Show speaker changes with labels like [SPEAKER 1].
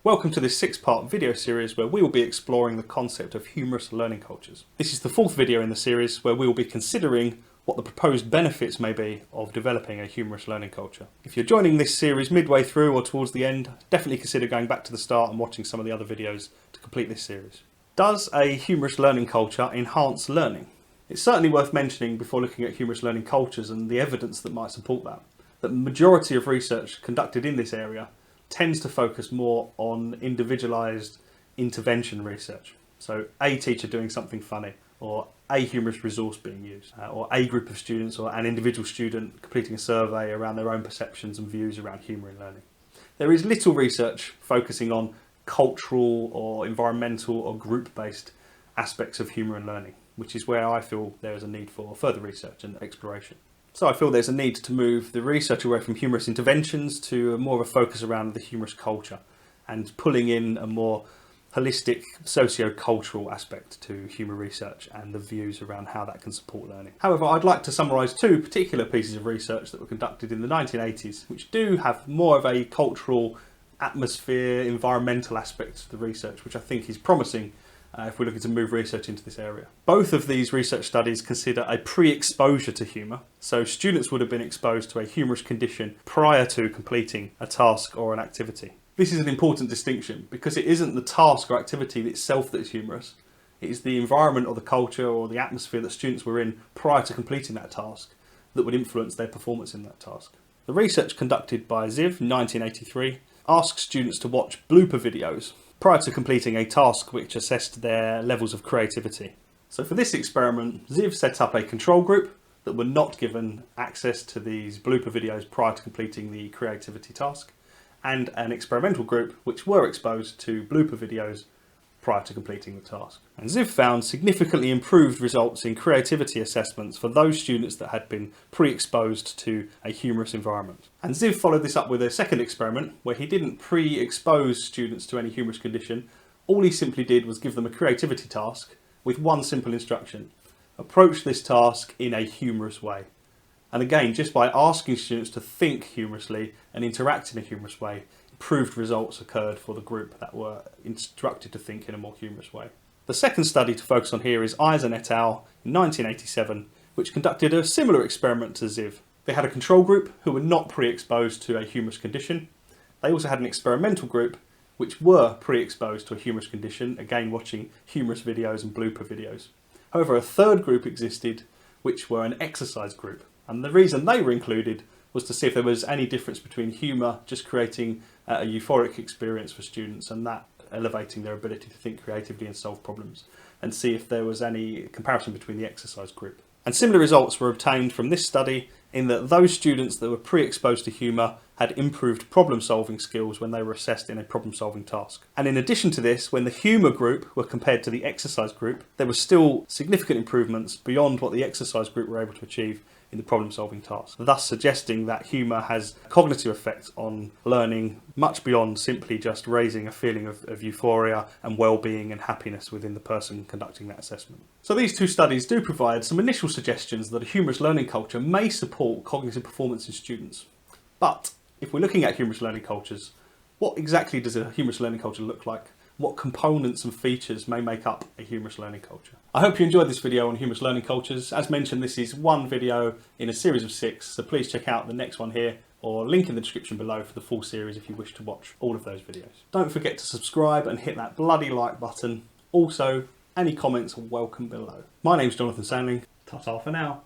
[SPEAKER 1] Welcome to this 6-part video series where we will be exploring the concept of humorous learning cultures. This is the 4th video in the series where we will be considering what the proposed benefits may be of developing a humorous learning culture. If you're joining this series midway through or towards the end, definitely consider going back to the start and watching some of the other videos to complete this series. Does a humorous learning culture enhance learning? It's certainly worth mentioning before looking at humorous learning cultures and the evidence that might support that the majority of research conducted in this area tends to focus more on individualised intervention research. So a teacher doing something funny, or a humorous resource being used, or a group of students or an individual student completing a survey around their own perceptions and views around humour in learning. There is little research focusing on cultural or environmental or group-based aspects of humour in learning, which is where I feel there is a need for further research and exploration. So I feel there's a need to move the research away from humorous interventions to more of a focus around the humorous culture and pulling in a more holistic socio-cultural aspect to humour research and the views around how that can support learning. However, I'd like to summarise 2 particular pieces of research that were conducted in the 1980s, which do have more of a cultural, atmosphere, environmental aspect to the research, which I think is promising if we're looking to move research into this area. Both of these research studies consider a pre-exposure to humour, so students would have been exposed to a humorous condition prior to completing a task or an activity. This is an important distinction because it isn't the task or activity itself that's humorous, it is the environment or the culture or the atmosphere that students were in prior to completing that task that would influence their performance in that task. The research conducted by Ziv in 1983 asked students to watch blooper videos prior to completing a task which assessed their levels of creativity. So for this experiment, Ziv set up a control group that were not given access to these blooper videos prior to completing the creativity task, and an experimental group which were exposed to blooper videos prior to completing the task. And Ziv found significantly improved results in creativity assessments for those students that had been pre-exposed to a humorous environment. And Ziv followed this up with a second experiment where he didn't pre-expose students to any humorous condition. All he simply did was give them a creativity task with one simple instruction: approach this task in a humorous way. And again, just by asking students to think humorously and interact in a humorous way, improved results occurred for the group that were instructed to think in a more humorous way. The second study to focus on here is Eisen et al. In 1987, which conducted a similar experiment to Ziv. They had a control group who were not pre-exposed to a humorous condition. They also had an experimental group which were pre-exposed to a humorous condition, again watching humorous videos and blooper videos. However, a third group existed which were an exercise group, and the reason they were included was to see if there was any difference between humour just creating a euphoric experience for students and that elevating their ability to think creatively and solve problems, and see if there was any comparison between the exercise group. And similar results were obtained from this study in that those students that were pre-exposed to humour had improved problem-solving skills when they were assessed in a problem-solving task. And in addition to this, when the humour group were compared to the exercise group, there were still significant improvements beyond what the exercise group were able to achieve in the problem-solving task, thus suggesting that humour has a cognitive effect on learning much beyond simply just raising a feeling of euphoria and well-being and happiness within the person conducting that assessment. So these 2 studies do provide some initial suggestions that a humorous learning culture may support cognitive performance in students. But if we're looking at humorous learning cultures, what exactly does a humorous learning culture look like? What components and features may make up a humorous learning culture? I hope you enjoyed this video on humorous learning cultures. As mentioned, this is one video in a series of 6, so please check out the next one here, or link in the description below for the full series if you wish to watch all of those videos. Don't forget to subscribe and hit that bloody like button. Also, any comments are welcome below. My name's Jonathan Sandling. Ta-ta for now.